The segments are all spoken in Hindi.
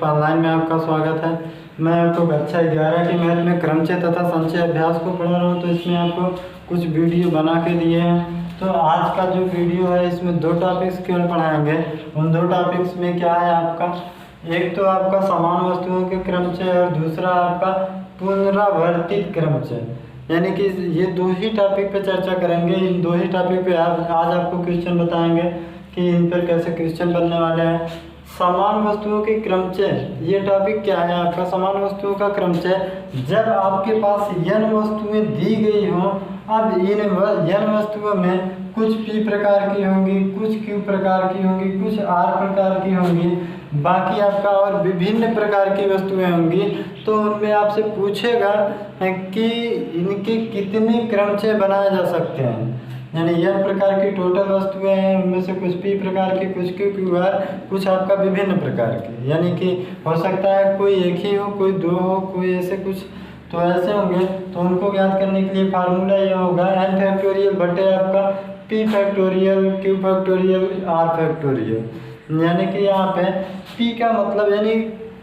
ऑनलाइन में आपका स्वागत है। मैं आपको कक्षा 11 की मैथ में क्रमचय तथा संचय अभ्यास को पढ़ा रहा हूँ। तो इसमें आपको कुछ वीडियो बना के दिए हैं। तो आज का जो वीडियो है इसमें 2 टॉपिक्स केवल पढ़ाएंगे। उन 2 टॉपिक्स में क्या है आपका, एक तो आपका समान वस्तुओं के क्रमचय और दूसरा आपका पुनरावर्तित क्रमचय। यानी कि ये 2 ही टॉपिक पे चर्चा करेंगे। इन 2 ही टॉपिक पे आज आपको क्वेश्चन बताएंगे कि इन पर कैसे क्वेश्चन बनने वाले हैं। समान वस्तुओं के क्रमचय, ये टॉपिक क्या है आपका, समान वस्तुओं का क्रमचय। जब आपके पास n वस्तुएं दी गई हों, अब इन n वस्तुओं में कुछ p प्रकार की होंगी, कुछ q प्रकार की होंगी, कुछ r प्रकार की होंगी, बाकी आपका और विभिन्न प्रकार की वस्तुएं होंगी। तो उनमें आपसे पूछेगा कि इनके कितने क्रमचय बनाए जा सकते हैं। यानी n प्रकार की टोटल वस्तुएं हैं, उनमें से कुछ p प्रकार की, कुछ q, q, r, कुछ आपका विभिन्न प्रकार की। यानी कि हो सकता है कोई एक ही हो, कोई 2 हो, कोई ऐसे कुछ, तो ऐसे होंगे। तो उनको ज्ञात करने के लिए फार्मूला ये होगा n फैक्टोरियल बटे आपका p factorial, q factorial, r factorial. यानी कि यहाँ पे p का मतलब यानी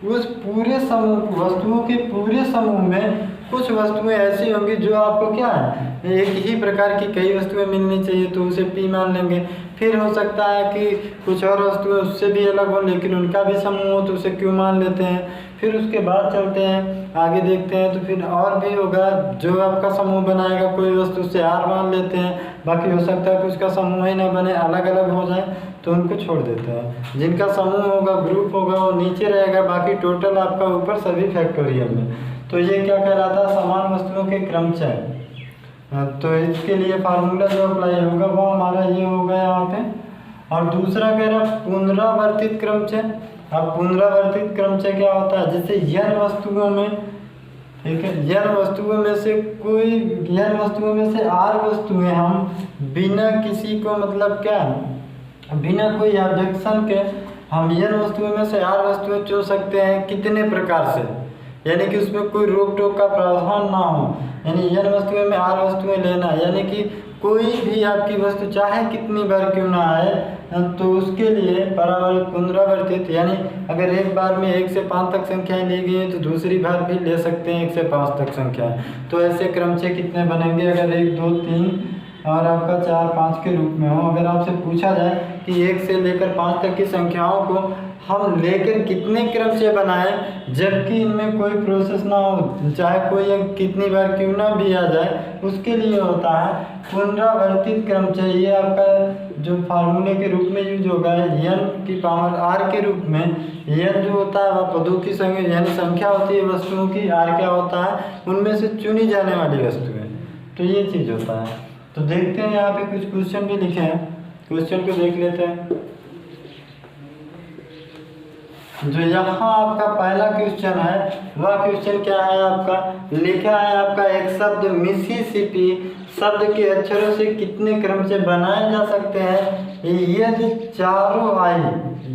उस पूरे समूह, वस्तुओं के पूरे समूह में कुछ वस्तुएं ऐसी होंगी जो आपको क्या है, एक ही प्रकार की कई वस्तुएं मिलनी चाहिए, तो उसे p मान लेंगे। फिर हो सकता है कि कुछ और वस्तुएं उससे भी अलग हो लेकिन उनका भी समूह हो, तो उसे q मान लेते हैं। फिर उसके बाद चलते हैं आगे देखते हैं, तो फिर और भी होगा जो आपका समूह बनाएगा कोई वस्तु, से r मान लेते हैं। बाकी हो सकता है कुछ का समूह ही ना बने, अलग अलग हो जाए, तो उनको छोड़ देते हैं। जिनका समूह होगा, ग्रुप होगा, वो नीचे रहेगा, बाकी टोटल आपका ऊपर सभी फैक्टोरियल में। तो ये क्या कहलाता है, समान वस्तुओं के क्रमचय। तो इसके लिए फार्मूला जो अप्लाई होगा वो हमारा ये होगा यहाँ पे। और दूसरा कह रहा पुनरावर्तित क्रमचय। अब पुनरावर्तित क्रमचय क्या होता है, जैसे n वस्तुओं में, ठीक है, n वस्तुओं में से कोई, n वस्तुओं में से r वस्तुएं हम बिना किसी को मतलब क्या, बिना कोई ऑब्जेक्शन के हम n वस्तुओं में से r वस्तुएं चुन सकते हैं। कितने प्रकार से, यानी कि उसमें कोई रोक टोक का प्रावधान ना हो। यानी n वस्तुएं में r वस्तुएं लेना, यानी कि कोई भी आपकी वस्तु चाहे कितनी बार क्यों ना आए, तो उसके लिए पुनरावर्तित, यानी अगर एक बार में 1 से 5 तक संख्याएं ली गई हैं तो दूसरी बार भी ले सकते हैं 1 से 5 तक संख्याएं। तो ऐसे क्रमचय कितने बनेंगे, अगर 1, 2, 3 और आपका 4, 5 के रूप में हो। अगर आपसे पूछा जाए कि 1 से लेकर 5 तक की संख्याओं को हम लेकर कितने क्रमचय बनाएं जबकि इनमें कोई प्रोसेस ना हो, चाहे कोई कितनी बार क्यों ना भी आ जाए, उसके लिए होता है पुनरावर्तित क्रमचय। ये आपका जो फार्मूले के रूप में यूज होगा n की पावर r के रूप में। n जो होता है वह पदों की संख्या, यानी संख्या होती है वस्तुओं की, r क्या होता है, उनमें से चुनी जाने वाली वस्तुएं। तो ये चीज़ होता है। तो देखते हैं यहाँ पे कुछ क्वेश्चन भी लिखे हैं, क्वेश्चन को देख लेते हैं। जो यहाँ आपका पहला क्वेश्चन है वह क्वेश्चन क्या है आपका, लिखा है आपका एक शब्द मिसिसिपी शब्द के अक्षरों से कितने क्रमचय बनाए जा सकते हैं यदि चारों आई,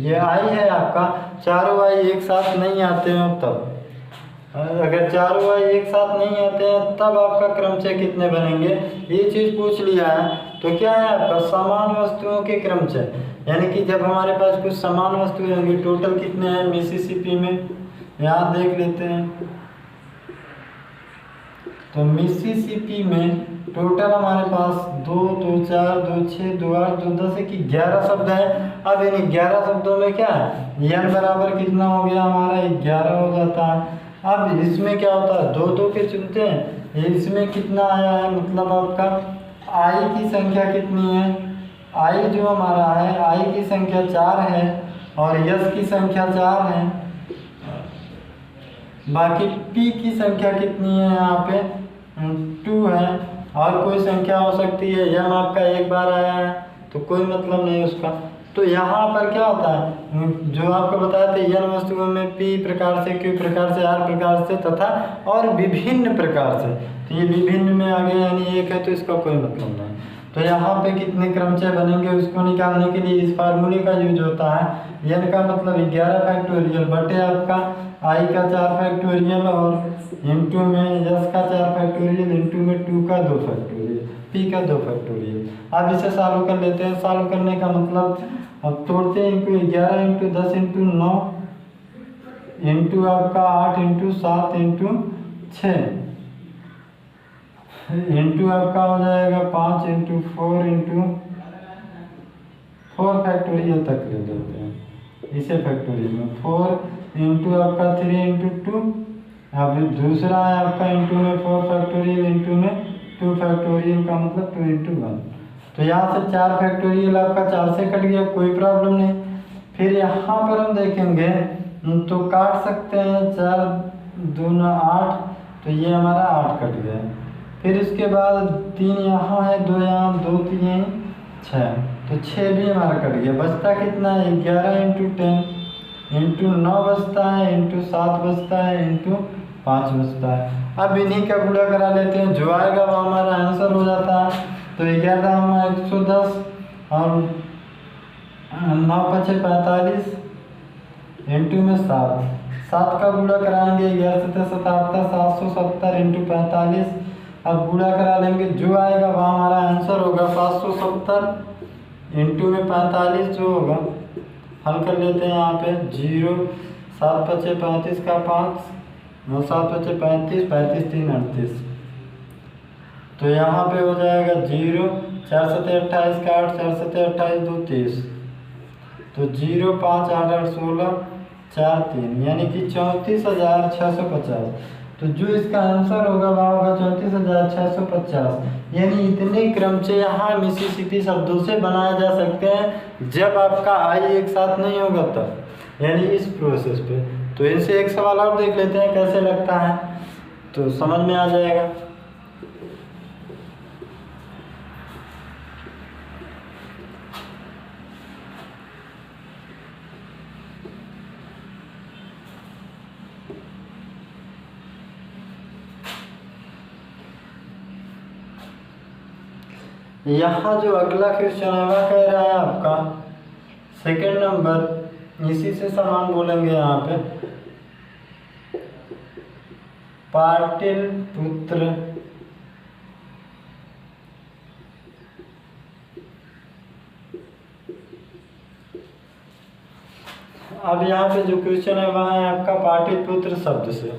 ये आई है आपका, चारों आई एक साथ नहीं आते हो तब। अगर चारों आई एक साथ नहीं आते हैं तब आपका क्रमचय कितने बनेंगे, ये चीज़ पूछ लिया है। तो क्या है आपका समान वस्तुओं के क्रमचय, यानी कि जब हमारे पास कुछ समान वस्तुएं होंगी, टोटल कितने हैं मिसिसिपी में, यहाँ देख लेते हैं। तो मिसिसिपी में टोटल हमारे पास 2, 2, 4, 2, 6, 2, 8, 2, 10 की 11 शब्द है। अब इन 11 शब्दों में क्या है, n बराबर कितना हो गया हमारा, 11 हो जाता है। अब इसमें क्या होता है, 2, 2 के चुनते हैं, इसमें कितना आया है, मतलब आपका आई की संख्या कितनी है, आई जो हमारा है, आई की संख्या 4 है और यस की संख्या 4 है। बाकी p की संख्या कितनी है, यहाँ पे 2 है, और कोई संख्या हो सकती है, m आपका एक बार आया है तो कोई मतलब नहीं उसका। तो यहाँ पर क्या होता है, जो आपको बताया था n वस्तुओं में p प्रकार से, q प्रकार से, r प्रकार से तथा और विभिन्न प्रकार से, तो ये विभिन्न में आ गया, यानी एक है तो इसका कोई मतलब नहीं। तो यहाँ पे कितने क्रमचय बनेंगे उसको निकालने के लिए इस फार्मूले का यूज होता है। n का मतलब 11 फैक्टोरियल बटे आपका i का 4 फैक्टोरियल और इंटू में यस का 4 फैक्टोरियल इंटू में 2 का 2 फैक्टोरियल, p का 2 फैक्टोरियल। अब इसे सॉल्व कर लेते हैं। सॉल्व करने का मतलब, अब तोड़ते हैं, इनको 11 इंटू 10 इंटू 9 इंटू आपका 8 इंटू 7 इंटू 6 इंटू आपका हो जाएगा 5 इंटू 4 इंटू 4 फैक्टोरियल तक ले लेते हैं इसे फैक्टोरियल में 4 इंटू आपका 3 इंटू 2। अब दूसरा है आपका इंटू में 4 फैक्टोरियल इंटू में 2 फैक्टोरियल का मतलब 2 इंटू 1। तो यहाँ से 4 फैक्टोरियल आपका 4 से कट गया, कोई प्रॉब्लम नहीं। फिर यहाँ पर हम देखेंगे तो काट सकते हैं 4 दूना 8, तो ये हमारा 8 कट गया। फिर इसके बाद 3 यहाँ है, 2 यहाँ, 2 3 6, तो 6 भी हमारा कट गया। बचता कितना है 11 इंटू 10 इंटू 9 बचता है इंटू 7 बचता है इंटू 5 बचता है। अब इन्हीं का गुणा करा लेते हैं, जो आएगा वो हमारा आंसर हो जाता है। तो 11 हमारा 110 और 9 5 45 इंटू में 7 का गुणा कराएंगे 11 7 77 770 इंटू 45। अब गुणा करा लेंगे, जो आएगा वह हमारा आंसर होगा 570 इंटू में 45 जो होगा। हल कर लेते हैं यहाँ पे 0 7 5 35 का 5 9 7 5 35 35 3 38। तो यहाँ पे हो जाएगा 0 4 7 28 का 8 4 7 28 2 30। तो 0 5 8 8 16 4 3 यानी कि 34,650। तो जो इसका आंसर होगा वह होगा 34,650। यानी इतने क्रमचय यहाँ मिसिसिपी शब्दों से बनाए जा सकते हैं जब आपका आई एक साथ नहीं होगा तब, यानी इस प्रोसेस पे। तो इनसे एक सवाल और देख लेते हैं कैसे लगता है, तो समझ में आ जाएगा। यहाँ जो अगला क्वेश्चन है वह कह रहा है आपका सेकंड नंबर, इसी से समान बोलेंगे यहाँ पे। पाटिल पुत्र अब यहाँ पे जो क्वेश्चन है वह है आपका पाटिल पुत्र शब्द से।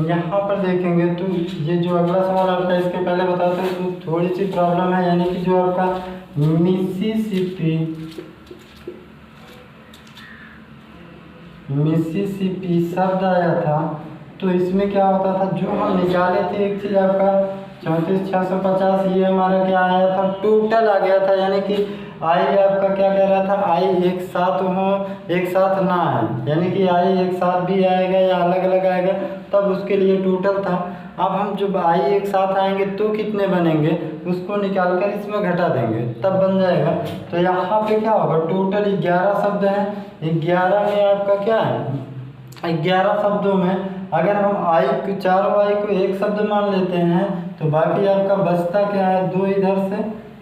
यहाँ पर देखेंगे तो ये जो अगला सवाल आपका, इसके पहले बताते हैं तो थोड़ी सी प्रॉब्लम है, यानी कि जो आपका मिसिसिपी शब्द आया था तो इसमें क्या होता था, जो हम निकाले थे एक चीज़ आपका 34,650, ये हमारा क्या आया था टोटल आ गया था। यानी कि आई आपका क्या कह रहा था, आई एक साथ हो एक साथ ना है, यानी कि आई एक साथ भी आएगा या अलग अलग आएगा, तब उसके लिए टोटल था। अब हम जब आई एक साथ आएंगे तो कितने बनेंगे उसको निकाल कर इसमें घटा देंगे तब बन जाएगा। तो यहाँ पे क्या होगा, टोटल 11 शब्द हैं। 11 में आपका क्या है, 11 शब्दों में अगर हम आई को चारों आई को एक शब्द मान लेते हैं तो बाकी आपका बचता क्या है, 2 इधर से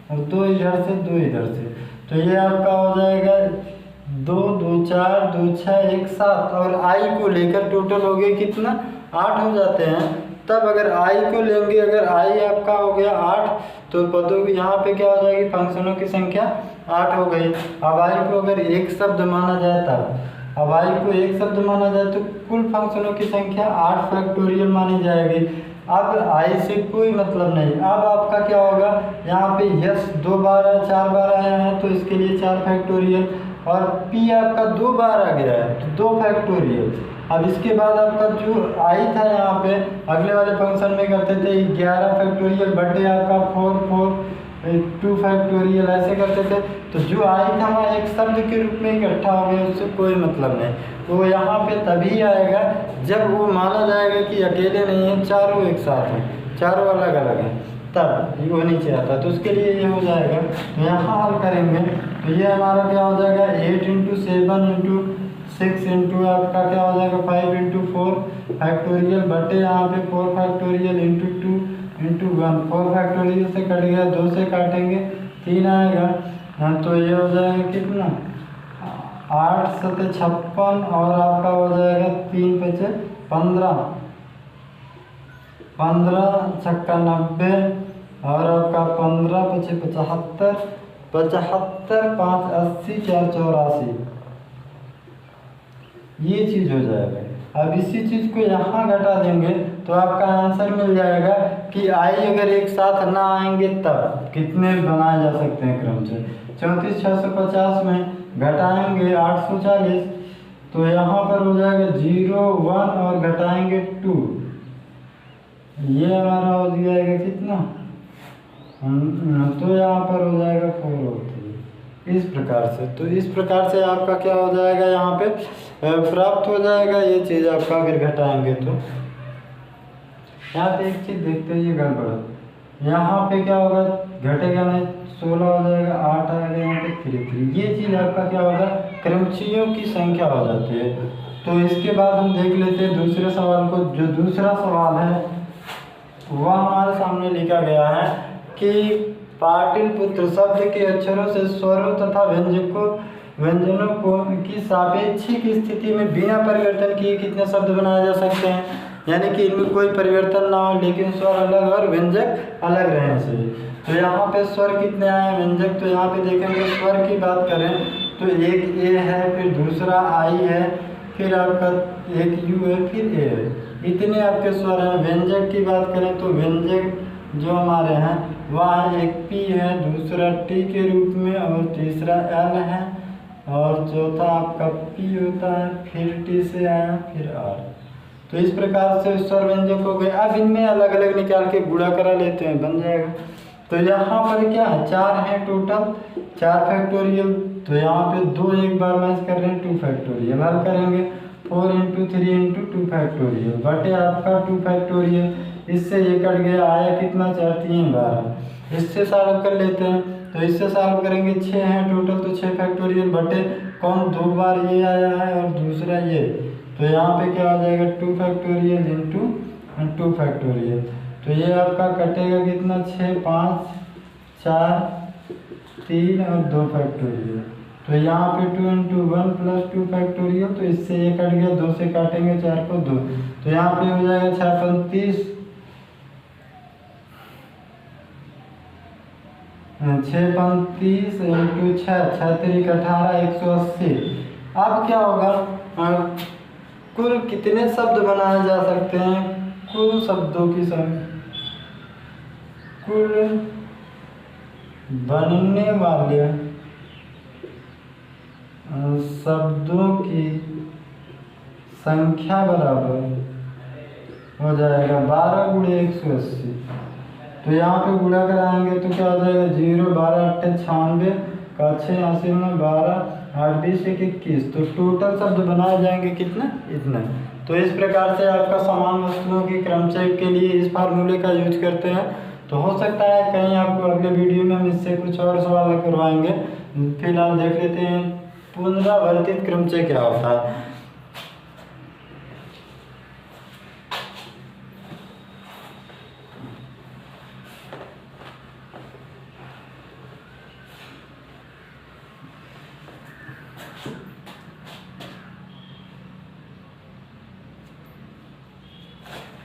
और 2 इधर से 2 इधर से। तो ये आपका हो जाएगा 2 2 4 2 6 1 7, और आई को लेकर टोटल हो गया कितना 8 हो जाते हैं। तब अगर आई को लेंगे, अगर आई आपका हो गया 8 तो पदों की यहाँ पे क्या हो जाएगी, फंक्शनों की संख्या 8 हो गई। अब आई को अगर एक शब्द माना जाए तब, अब आई को एक शब्द माना जाए तो कुल फंक्शनों की संख्या 8 फैक्टोरियल मानी जाएगी। अब आई से कोई मतलब नहीं। अब आपका क्या होगा, यहाँ पे यस 2 बार 4 बार आया है तो इसके लिए 4 फैक्टोरियल, और पी आपका 2 बार आ गया है तो 2 फैक्टोरियल। अब इसके बाद आपका जो आई था यहाँ पे अगले वाले फंक्शन में करते थे 11 फैक्टोरियल बटे आपका 4 4 2 फैक्टोरियल ऐसे करते थे। तो जो आई था वह एक शब्द के रूप में इकट्ठा हो गया, उससे कोई मतलब नहीं। तो यहाँ पे तभी आएगा जब वो माना जाएगा कि अकेले नहीं है, चारों एक साथ हैं, चारों अलग अलग हैं, तब वो नीचे आता है। तो उसके लिए ये हो जाएगा। तो यहाँ हल करेंगे तो ये हमारा क्या हो जाएगा 8 इंटू 7 इंटू 6 इंटू आपका क्या हो जाएगा 5 इंटू 4 फैक्टोरियल बटे यहाँ पे 4 फैक्टोरियल इंटू 2 इंटू 1। 4 फैक्टोरियल से कट गया, 2 से काटेंगे 3 आएगा। हाँ तो ये हो जाएगा कितना 8 7 56, और आपका हो जाएगा 3 5 15 15 छक्का 90, और आपका 15 5 75, 75 5 80 4 84, ये चीज़ हो जाएगा। अब इसी चीज़ को यहाँ घटा देंगे तो आपका आंसर मिल जाएगा कि आई अगर एक साथ ना आएंगे तब कितने बनाए जा सकते हैं क्रमचय। 34 650 में घटाएंगे 840, तो यहाँ पर हो जाएगा 0 1 और घटाएंगे 2, ये हमारा हो जाएगा कितना, तो यहाँ पर हो जाएगा 4 होती है। इस प्रकार से, तो इस प्रकार से आपका क्या हो जाएगा, यहाँ पे प्राप्त हो जाएगा ये चीज़ आपका अगर घटाएंगे तो। यहाँ पे एक चीज़ देखते हैं, ये गड़बड़, यहाँ पे क्या होगा, घटेगा नहीं, 16 हो जाएगा, 8 आएगा, यहाँ पे 3 3, ये चीज़ आपका क्या होगा, क्रमचियों की संख्या हो जाती है। तो इसके बाद हम देख लेते हैं दूसरे सवाल को। जो दूसरा सवाल है वह हमारे सामने लिखा गया है कि पाटलिपुत्र शब्द के अक्षरों से स्वरों तथा व्यंजनों को की सापेक्षिक स्थिति में बिना परिवर्तन किए कितने शब्द बनाए जा सकते हैं, यानी कि इनमें कोई परिवर्तन ना हो लेकिन स्वर अलग और व्यंजक अलग रहने से। तो यहाँ पे स्वर कितने आए, व्यंजक, तो यहाँ पे देखेंगे स्वर की बात करें तो एक ए है, फिर दूसरा आई है, फिर आपका एक यू है, फिर ए है, इतने आपके स्वर हैं। व्यंजक की बात करें तो व्यंजक जो हमारे हैं वह एक पी है, दूसरा टी के रूप में, और तीसरा एल है, और चौथा आपका पी होता है, फिर टी से आया, फिर आर। तो इस प्रकार से स्वर व्यंजक हो गए। अब इनमें अलग अलग निकाल के गुणा करा लेते हैं, बन जाएगा। तो यहाँ पर क्या है, 4 है टोटल, 4 फैक्टोरियल, तो यहाँ पे 2 एक बार मैच कर रहे हैं, 2 फैक्टोरियल हल करेंगे, 4 × 3 × 2 फैक्टोरियल बटे आपका 2 फैक्टोरियल, इससे ये कट गया, आया कितना, 4 3 12, इससे सॉल्व कर लेते हैं। तो इससे सॉल्व करेंगे, 6 हैं टोटल, तो 6 फैक्टोरियल बटे कौन, 2 बार ये आया है और दूसरा ये, तो यहाँ पे क्या आ जाएगा, 2 फैक्टोरियल × 2 फैक्टोरियल, तो ये आपका कटेगा कितना, 6 5 4 3 और 2 फैक्टोरियल, तो यहाँ पे 2 × 1 + 2 फैक्टोरियल, तो इससे ये कट गया, 2 से काटेंगे 4 को 2, तो यहाँ पे हो जाएगा 6 35 × 6 6 3 18 180। अब क्या होगा, कुल कितने शब्द बनाए जा सकते हैं, कुल शब्दों की संख्या, कुल बनने वाले शब्दों की संख्या बराबर हो जाएगा 12 × 180। तो यहाँ पे गुणा कराएंगे तो क्या हो जाएगा, 0 12 8 96 का 6 80 में 12 8 20 1 21, तो टोटल शब्द बनाए जाएंगे कितना, इतना। तो इस प्रकार से आपका समान वस्तुओं की क्रमचय के लिए इस फार्मूले का यूज करते हैं। तो हो सकता है कहीं आपको अगले वीडियो में हम इससे कुछ और सवाल करवाएंगे। फिलहाल देख लेते हैं पुनरावर्तित क्रमचय क्या होता है।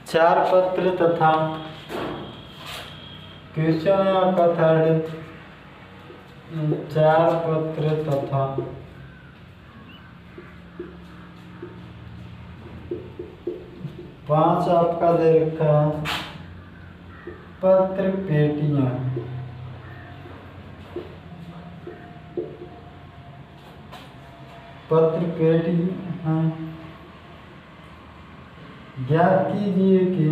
चार पत्र तथा क्वेश्चन है आपका थर्ड, 4 पत्र तथा 5 आपका दे रखा है पत्र पेटियां, पत्र पेटियां ज्ञात कीजिए कि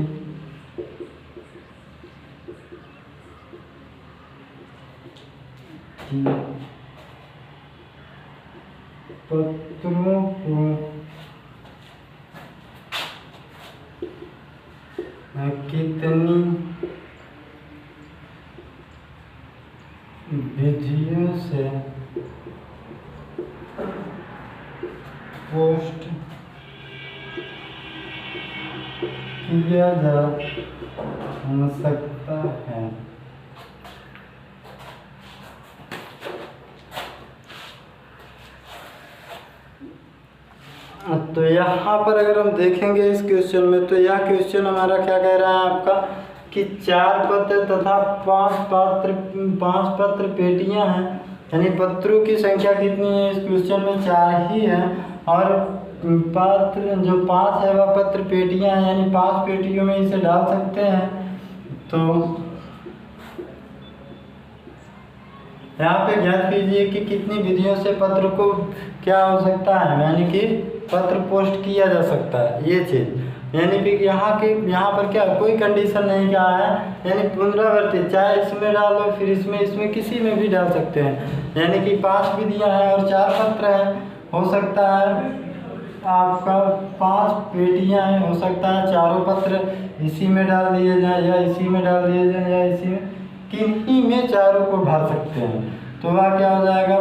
पत्रों को कितनी विधियों से पोस्ट किया जा सकता है। तो यहाँ पर अगर हम देखेंगे इस क्वेश्चन में, तो यह क्वेश्चन हमारा क्या कह रहा है आपका कि 4 पत्र तथा 5 पत्र पेटियां हैं, यानी पत्रों की संख्या कितनी है इस क्वेश्चन में? 4 ही है। और पात्र जो 5 है वह पत्र पेटियां हैं, यानी 5 पेटियों में इसे डाल सकते हैं। तो यहाँ पे ज्ञात कीजिए कि कितनी विधियों से पत्र को क्या हो सकता है, यानी कि पत्र पोस्ट किया जा सकता है, ये चीज़। यानी कि यहाँ पर क्या कोई कंडीशन नहीं क्या है, यानी पुनरावर्तित, चाहे इसमें डालो फिर इसमें किसी में भी डाल सकते हैं। यानी कि 5 विधियाँ हैं और 4 पत्र हैं। हो सकता है आपका 5 पेटियाँ हैं, हो सकता है चारों पत्र इसी में डाल दिए जाए या इसी में डाल दिए जाए या इसी में, किन्हीं में चारों को डाल सकते हैं। तो वह क्या हो जाएगा,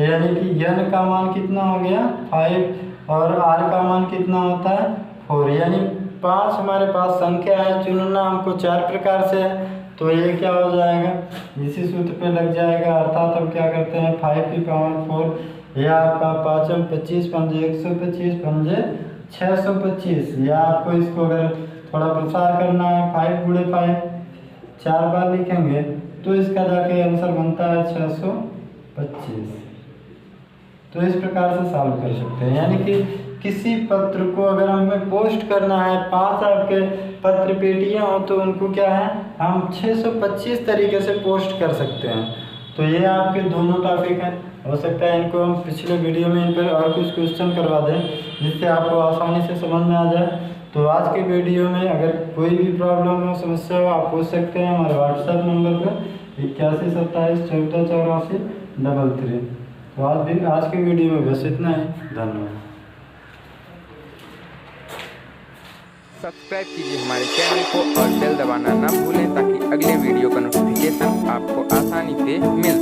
यानी कि n का मान कितना हो गया 5 और r का मान कितना होता है 4। यानी 5 हमारे पास संख्या है, चुनना हमको 4 प्रकार से है। तो ये क्या हो जाएगा, इसी सूत्र पे लग जाएगा। अर्थात हम क्या करते हैं 5 की पावर 4, या आपका 5 25 पंजे 125 पंजे 625, या आपको इसको अगर थोड़ा प्रसार करना है 5 गुणे 5 4 बार लिखेंगे तो इसका जाके आंसर बनता है 625। तो इस प्रकार से सॉल्व कर सकते हैं। यानी कि किसी पत्र को अगर हमें पोस्ट करना है, 5 आपके पत्र पेटियाँ हो तो उनको क्या है हम 625 तरीके से पोस्ट कर सकते हैं। तो ये आपके दोनों टॉपिक हैं। हो सकता है इनको हम पिछले वीडियो में इन पर और कुछ क्वेश्चन करवा दें जिससे आपको आसानी से समझ में आ जाए। तो आज के वीडियो में अगर कोई भी प्रॉब्लम हो, समस्या हो, आप पूछ सकते हैं हमारे व्हाट्सएप नंबर पर 81 27 14 84 33। तो आज के वीडियो में बस इतना ही। धन्यवाद। सब्सक्राइब कीजिए हमारे चैनल को और बेल दबाना ना भूलें ताकि अगले वीडियो का नोटिफिकेशन आपको आसानी से मिल